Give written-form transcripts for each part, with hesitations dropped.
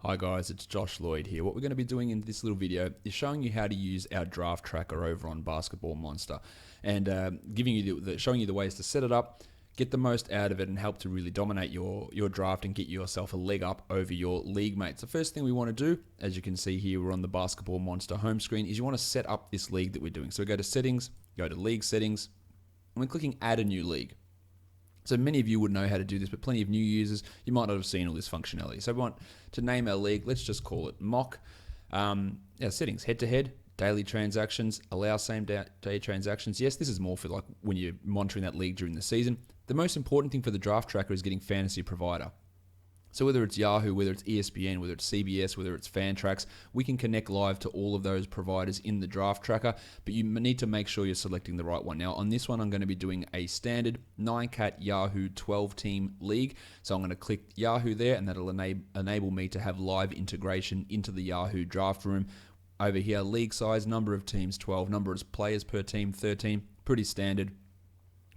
Hi guys, it's Josh Lloyd here. What we're going to be doing in this little video is showing you how to use our draft tracker over on Basketball Monster, and showing you the ways to set it up, get the most out of it, and help to really dominate your draft and get yourself a leg up over your league mates. The first thing we want to do, as you can see here, we're on the Basketball Monster home screen, is you want to set up this league that we're doing. So we go to Settings, go to League Settings, and we're clicking Add a New League. So many of you would know how to do this, but plenty of new users, you might not have seen all this functionality. So we want to name our league. Let's just call it Mock. Settings, head-to-head, daily transactions, allow same-day transactions. Yes, this is more for like when you're monitoring that league during the season. The most important thing for the draft tracker is getting fantasy provider. So whether it's Yahoo, whether it's ESPN, whether it's CBS, whether it's Fantrax, we can connect live to all of those providers in the draft tracker, but you need to make sure you're selecting the right one. Now on this one, I'm going to be doing a standard 9-cat Yahoo 12-team league. So I'm going to click Yahoo there, and that'll enable me to have live integration into the Yahoo draft room. Over here, league size, number of teams 12, number of players per team 13, pretty standard.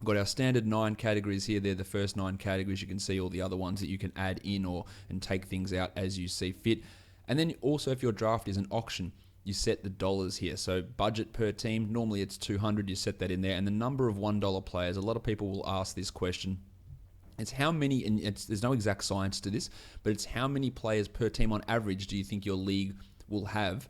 We've got our standard 9 categories here. They're the first 9 categories. You can see all the other ones that you can add in and take things out as you see fit. And then also, if your draft is an auction, you set the dollars here. So budget per team, normally it's $200. You set that in there. And the number of $1 players. A lot of people will ask this question. It's how many, and there's no exact science to this, but it's how many players per team on average do you think your league will have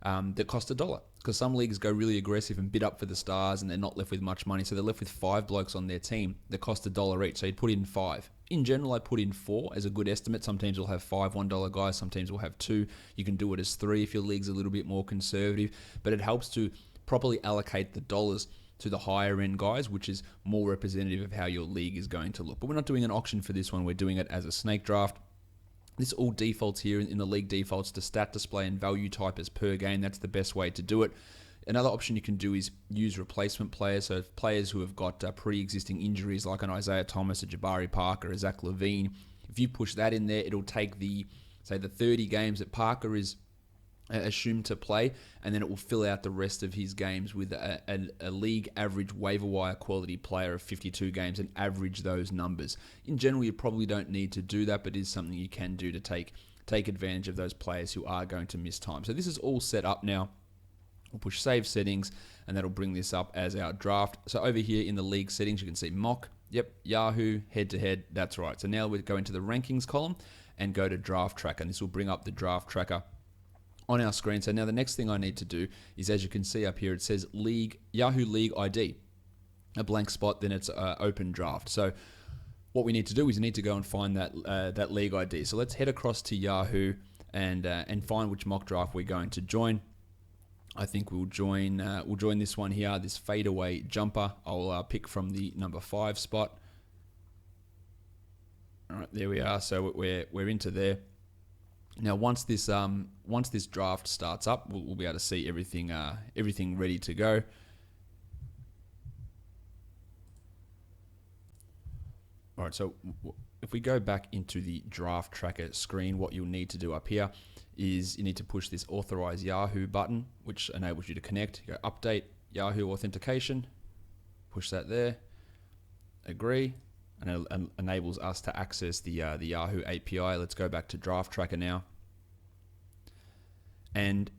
that cost $1? Because some leagues go really aggressive and bid up for the stars, and they're not left with much money, so they're left with 5 blokes on their team that cost $1 each. So you'd put in 5. In general, I put in 4 as a good estimate. Some teams will have 5 $1 guys, some teams will have 2. You can do it as 3 if your league's a little bit more conservative, but it helps to properly allocate the dollars to the higher end guys, which is more representative of how your league is going to look. But we're not doing an auction for this one. We're doing it as a snake draft. This all defaults here in the league defaults to stat display and value type as per game. That's the best way to do it. Another option you can do is use replacement players. So players who have got pre-existing injuries like an Isaiah Thomas, a Jabari Parker, a Zach LaVine. If you push that in there, it'll take the 30 games that Parker is assumed to play, and then it will fill out the rest of his games with a league average waiver wire quality player of 52 games and average those numbers. In general, you probably don't need to do that, but it is something you can do to take advantage of those players who are going to miss time. So this is all set up now. We'll push save settings, and that'll bring this up as our draft. So over here in the league settings, you can see mock. Yep, Yahoo, head-to-head, that's right. So now we go into the rankings column and go to draft tracker, and this will bring up the draft tracker on our screen. So now the next thing I need to do is, as you can see up here, it says Yahoo League ID, a blank spot, then it's open draft. So what we need to do is we need to go and find that league ID. So let's head across to Yahoo and find which mock draft we're going to join. I think we'll join this one here, this fadeaway jumper. I'll pick from the number 5 spot. All right, there we are. So we're into there. Now, once this draft starts up, we'll be able to see everything ready to go. All right, so if we go back into the draft tracker screen, what you'll need to do up here is you need to push this Authorize Yahoo button, which enables you to connect. You go Update Yahoo Authentication, push that there, agree, and it enables us to access the Yahoo API. Let's go back to Draft Tracker now. And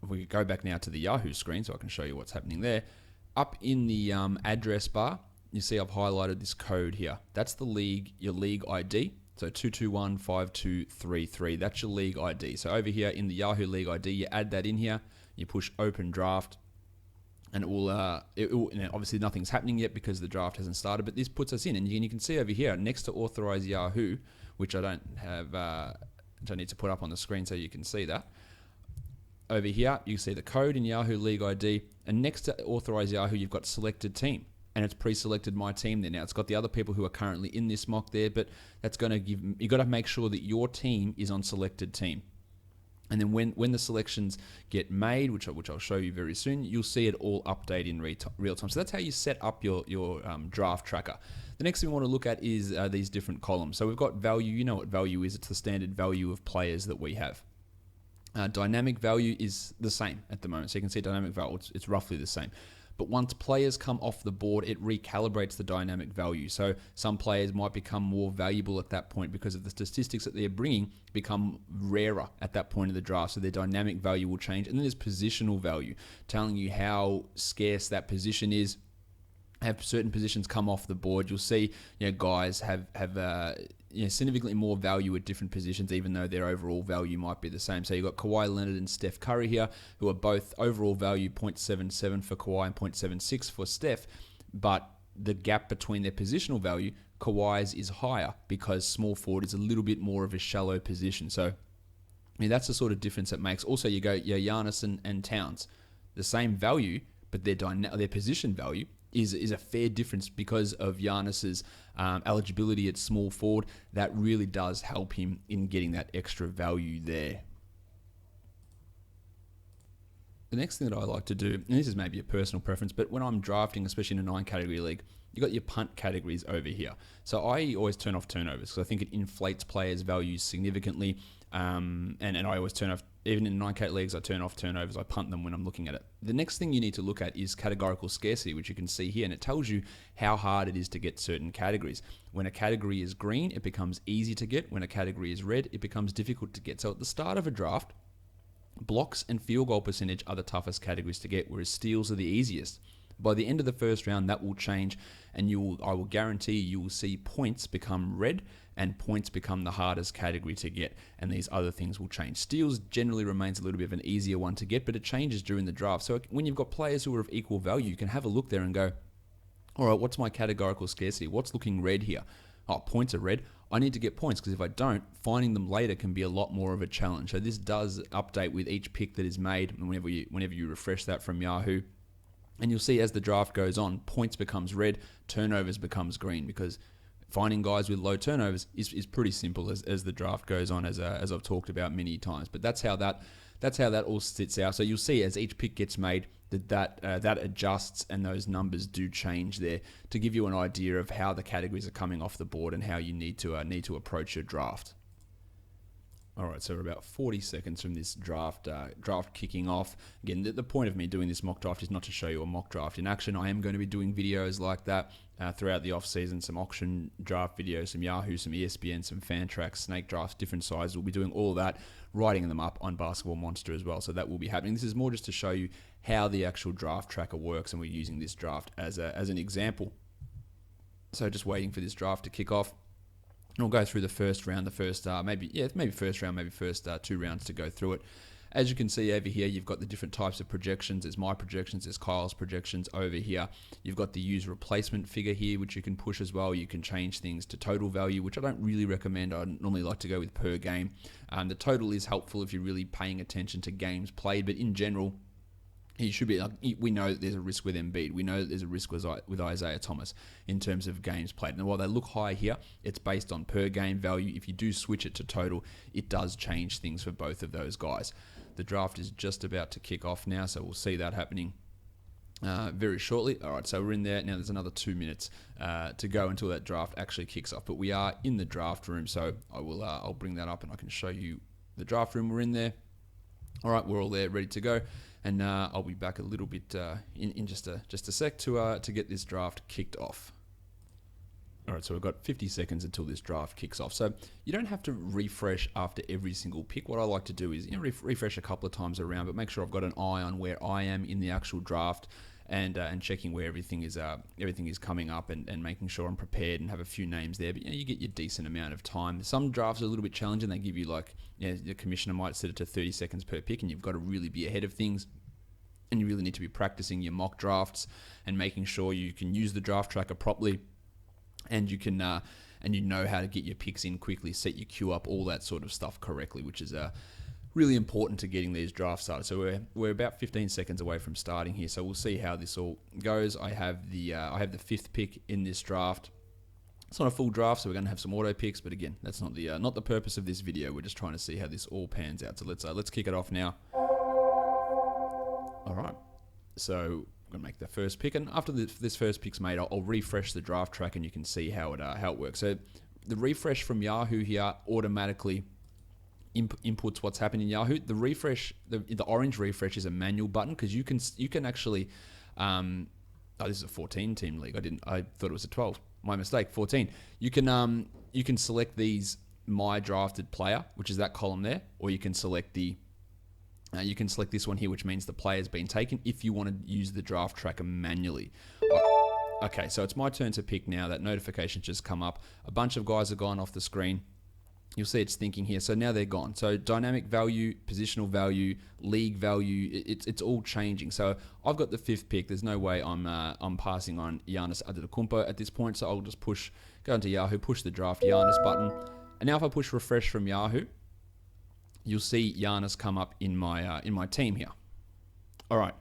if we go back now to the Yahoo screen, so I can show you what's happening there. Up in the address bar, you see I've highlighted this code here. That's your league ID. So 2215233. That's your league ID. So over here in the Yahoo League ID, you add that in here. You push Open Draft. And it will obviously nothing's happening yet because the draft hasn't started, but this puts us in, and you can see over here next to Authorize Yahoo, which I don't have, which I need to put up on the screen so you can see that. Over here, you can see the code in Yahoo League ID, and next to Authorize Yahoo, you've got Selected Team, and it's pre-selected my team there. Now it's got the other people who are currently in this mock there, but that's going to you got to make sure that your team is on Selected Team. And then when the selections get made, which I'll show you very soon, you'll see it all update in real time. So that's how you set up your draft tracker. The next thing we want to look at is these different columns. So we've got value. You know what value is. It's the standard value of players that we have. Dynamic value is the same at the moment. So you can see dynamic value, it's roughly the same. But once players come off the board, it recalibrates the dynamic value. So some players might become more valuable at that point because of the statistics that they're bringing become rarer at that point of the draft. So their dynamic value will change. And then there's positional value, telling you how scarce that position is. Have certain positions come off the board, you'll see, guys have significantly more value at different positions, even though their overall value might be the same. So you've got Kawhi Leonard and Steph Curry here, who are both overall value 0.77 for Kawhi and 0.76 for Steph, but the gap between their positional value, Kawhi's is higher because small forward is a little bit more of a shallow position. So that's the sort of difference it makes. Also, you go Giannis and Towns, the same value, but their position value is a fair difference because of Giannis's eligibility at small forward. That really does help him in getting that extra value there. The next thing that I like to do, and this is maybe a personal preference, but when I'm drafting, especially in a 9-category league, you got your punt categories over here. So I always turn off turnovers because I think it inflates players' values significantly. And I always turn off, even in 9K leagues, I turn off turnovers. I punt them when I'm looking at it. The next thing you need to look at is categorical scarcity, which you can see here, and it tells you how hard it is to get certain categories. When a category is green, it becomes easy to get. When a category is red, it becomes difficult to get. So at the start of a draft, blocks and field goal percentage are the toughest categories to get, whereas steals are the easiest. By the end of the first round, that will change, and I will guarantee you will see points become red and points become the hardest category to get, and these other things will change. Steals generally remains a little bit of an easier one to get, but it changes during the draft. So when you've got players who are of equal value, you can have a look there and go, all right, what's my categorical scarcity? What's looking red here? Oh, points are red. I need to get points because if I don't, finding them later can be a lot more of a challenge. So this does update with each pick that is made, and whenever you refresh that from Yahoo. And you'll see as the draft goes on, points becomes red, turnovers becomes green, because finding guys with low turnovers is pretty simple as the draft goes on, as I've talked about many times. But that's how that all sits out. So you'll see as each pick gets made that adjusts, and those numbers do change there to give you an idea of how the categories are coming off the board and how you need to approach your draft. All right, so we're about 40 seconds from this draft kicking off. Again, the point of me doing this mock draft is not to show you a mock draft in action. I am going to be doing videos like that throughout the off-season, some auction draft videos, some Yahoo, some ESPN, some fan tracks, snake drafts, different sizes. We'll be doing all of that, writing them up on Basketball Monster as well, so that will be happening. This is more just to show you how the actual draft tracker works, and we're using this draft as an example. So just waiting for this draft to kick off. And we'll go through the first round, maybe first 2 rounds to go through it. As you can see over here, you've got the different types of projections. There's my projections, there's Kyle's projections over here. You've got the user replacement figure here, which you can push as well. You can change things to total value, which I don't really recommend. I normally like to go with per game. The total is helpful if you're really paying attention to games played, but in general, he should be. We know that there's a risk with Embiid. We know that there's a risk with Isaiah Thomas in terms of games played. And while they look high here, it's based on per game value. If you do switch it to total, it does change things for both of those guys. The draft is just about to kick off now, so we'll see that happening very shortly. All right, so we're in there now. There's another 2 minutes to go until that draft actually kicks off. But we are in the draft room, so I'll bring that up and I can show you the draft room. We're in there. All right, we're all there, ready to go. And I'll be back a little bit in just a sec to get this draft kicked off. All right, so we've got 50 seconds until this draft kicks off. So you don't have to refresh after every single pick. What I like to do is refresh a couple of times around, but make sure I've got an eye on where I am in the actual draft, and checking where everything is coming up, and making sure I'm prepared and have a few names there. But you get your decent amount of time. Some drafts are a little bit challenging. They give you the commissioner might set it to 30 seconds per pick, and you've got to really be ahead of things. And you really need to be practicing your mock drafts and making sure you can use the draft tracker properly, and you can and you know how to get your picks in quickly, set your queue up, all that sort of stuff correctly, which is really important to getting these drafts started. So we're about 15 seconds away from starting here. So we'll see how this all goes. I have the 5th pick in this draft. It's not a full draft, so we're going to have some auto picks. But again, that's not the purpose of this video. We're just trying to see how this all pans out. So let's kick it off now. All right, so I'm going to make the first pick, and after this first pick's made, I'll refresh the draft track, and you can see how it works. So the refresh from Yahoo here automatically inputs what's happening in Yahoo. The refresh, the orange refresh, is a manual button, because you can actually Oh, this is a 14 team league. I thought it was a 12. My mistake. 14. You can select these my drafted player, which is that column there, or you can select this one here, which means the player's been taken, if you want to use the draft tracker manually. Okay, so it's my turn to pick now. That notification just come up. A bunch of guys have gone off the screen. You'll see it's thinking here. So now they're gone. So dynamic value, positional value, league value, it's all changing. So I've got the 5th pick. There's no way I'm passing on Giannis Antetokounmpo at this point. So I'll just go into Yahoo, push the draft Giannis button. And now if I push refresh from Yahoo, you'll see Giannis come up in my team here. All right.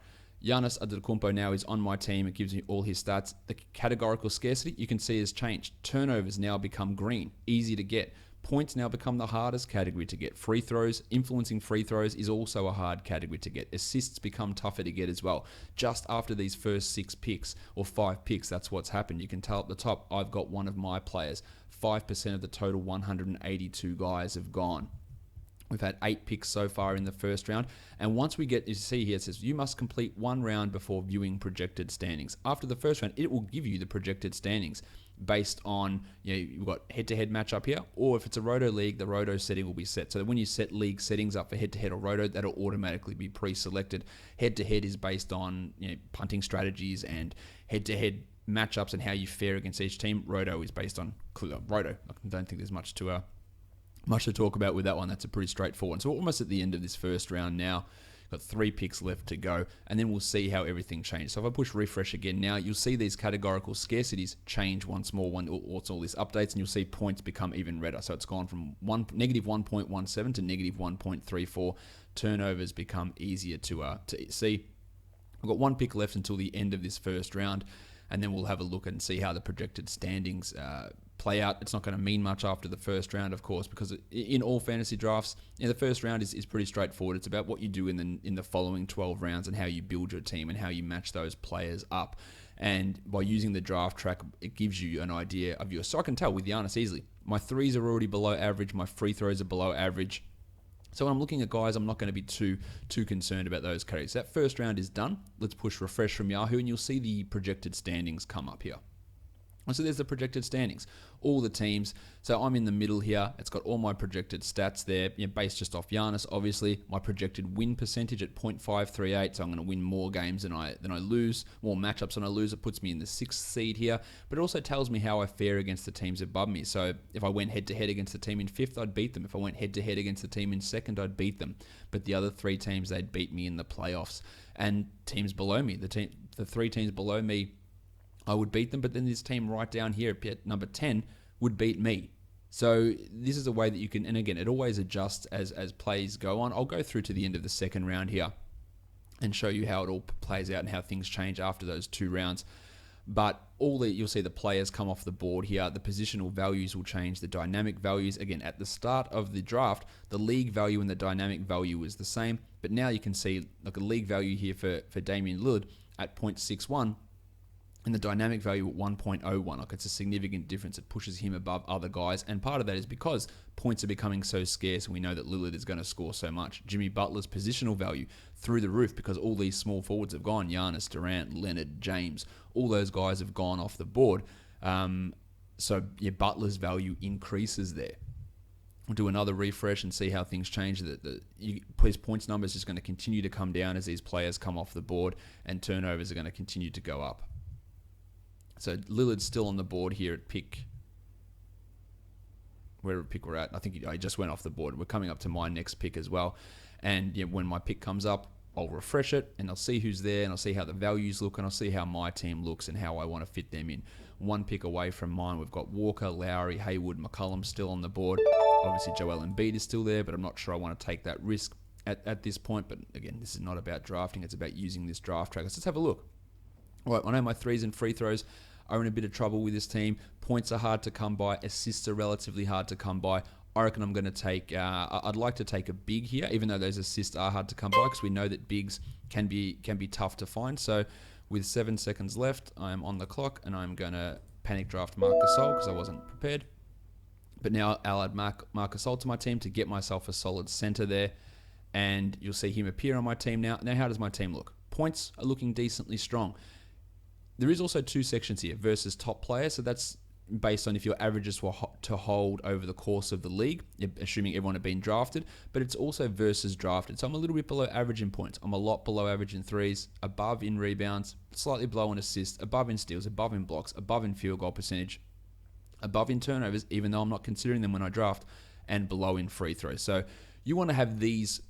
Giannis Antetokounmpo now is on my team. It gives me all his stats. The categorical scarcity you can see has changed. Turnovers now become green, easy to get. Points now become the hardest category to get. Free throws, influencing free throws is also a hard category to get. Assists become tougher to get as well. Just after these first 6 picks or 5 picks, that's what's happened. You can tell at the top, I've got one of my players. 5% of the total 182 guys have gone. We've had 8 picks so far in the first round. And once we get, you see here, it says you must complete 1 round before viewing projected standings. After the first round, it will give you the projected standings based on, you've got head-to-head matchup here, or if it's a roto league, the roto setting will be set. So that when you set league settings up for head-to-head or roto, that'll automatically be pre-selected. Head-to-head is based on punting strategies and head-to-head matchups and how you fare against each team. Roto is based on roto. I don't think there's much to talk about with that one. That's a pretty straightforward. So we're almost at the end of this first round now. Got 3 picks left to go, and then we'll see how everything changes. So if I push refresh again now, you'll see these categorical scarcities change once more. Once all this updates, and you'll see points become even redder. So it's gone from negative 1.17 to negative 1.34. Turnovers become easier to see. We've got 1 pick left until the end of this first round, and then we'll have a look and see how the projected standings play out. It's not going to mean much after the first round, of course, because in all fantasy drafts, the first round is pretty straightforward. It's about what you do in the following 12 rounds and how you build your team and how you match those players up. And by using the draft track, it gives you an idea of yours. So I can tell with Giannis easily. My threes are already below average. My free throws are below average. So when I'm looking at guys, I'm not going to be too concerned about those categories. That first round is done. Let's push refresh from Yahoo, and you'll see the projected standings come up here. So there's the projected standings, all the teams. So I'm in the middle here. It's got all my projected stats there, based just off Giannis, obviously. My projected win percentage at 0.538, so I'm going to win more games than I lose, more matchups than I lose. It puts me in the 6th seed here, but it also tells me how I fare against the teams above me. So if I went head-to-head against the team in 5th, I'd beat them. If I went head-to-head against the team in 2nd, I'd beat them. But the other 3 teams, they'd beat me in the playoffs. And teams below me, the 3 teams below me, I would beat them, but then this team right down here at number 10 would beat me. So this is a way that you can, and again, it always adjusts as plays go on. I'll go through to the end of the second round here and show you how it all plays out and how things change after those 2 rounds. But you'll see the players come off the board here. The positional values will change. The dynamic values, again, at the start of the draft, the league value and the dynamic value is the same. But now you can see, look, a league value here for Damian Lillard at 0.61. And the dynamic value at 1.01, like it's a significant difference. It pushes him above other guys. And part of that is because points are becoming so scarce and we know that Lillard is going to score so much. Jimmy Butler's positional value through the roof because all these small forwards have gone. Giannis, Durant, Leonard, James, all those guys have gone off the board. So Butler's value increases there. We'll do another refresh and see how things change. His points number is just going to continue to come down as these players come off the board and turnovers are going to continue to go up. So Lillard's still on the board here at pick. Wherever pick we're at. I think I just went off the board. We're coming up to my next pick as well. And when my pick comes up, I'll refresh it and I'll see who's there and I'll see how the values look and I'll see how my team looks and how I want to fit them in. 1 pick away from mine, we've got Walker, Lowry, Hayward, McCollum still on the board. Obviously Joel Embiid is still there, but I'm not sure I want to take that risk at this point. But again, this is not about drafting. It's about using this draft tracker. So let's have a look. All right, I know my threes and free throws are in a bit of trouble with this team. Points are hard to come by. Assists are relatively hard to come by. I reckon I'm going to take, I'd like to take a big here, even though those assists are hard to come by, because we know that bigs can be tough to find. So with 7 seconds left, I'm on the clock, and I'm going to panic draft Marc Gasol because I wasn't prepared. But now I'll add Marc Gasol to my team to get myself a solid center there, and you'll see him appear on my team now. Now, how does my team look? Points are looking decently strong. There is also two sections here, versus top player. So that's based on if your averages were to hold over the course of the league, assuming everyone had been drafted, but it's also versus drafted. So I'm a little bit below average in points. I'm a lot below average in threes, above in rebounds, slightly below in assists, above in steals, above in blocks, above in field goal percentage, above in turnovers, even though I'm not considering them when I draft, and below in free throws. So you want to have these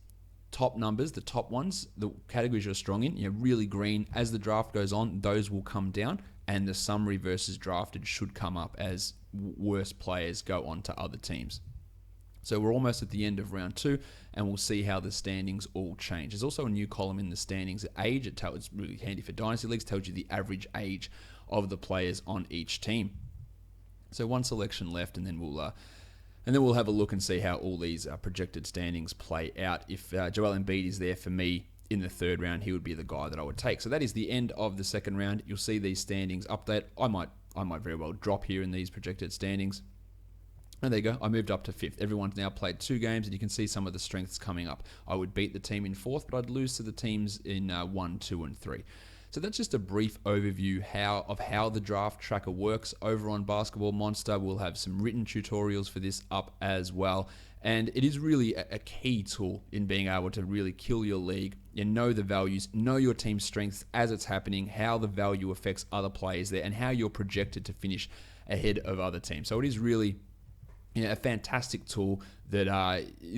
top numbers, the top ones, the categories you're strong in, really green. As the draft goes on, those will come down, and the summary versus drafted should come up as worse players go on to other teams. So we're almost at the end of round 2, and we'll see how the standings all change. There's also a new column in the standings, age. It's really handy for dynasty leagues. Tells you the average age of the players on each team. So one selection left, and then we'll have a look and see how all these projected standings play out. If Joel Embiid is there for me in the 3rd round, he would be the guy that I would take. So that is the end of the 2nd round. You'll see these standings update. I might very well drop here in these projected standings. And there you go. I moved up to 5th. Everyone's now played 2 games, and you can see some of the strengths coming up. I would beat the team in 4th, but I'd lose to the teams in 1, 2, and 3. So that's just a brief overview of how the draft tracker works over on Basketball Monster. We'll have some written tutorials for this up as well. And it is really a key tool in being able to really kill your league. You know the values, know your team's strengths as it's happening, how the value affects other players there, and how you're projected to finish ahead of other teams. So it is really a fantastic tool that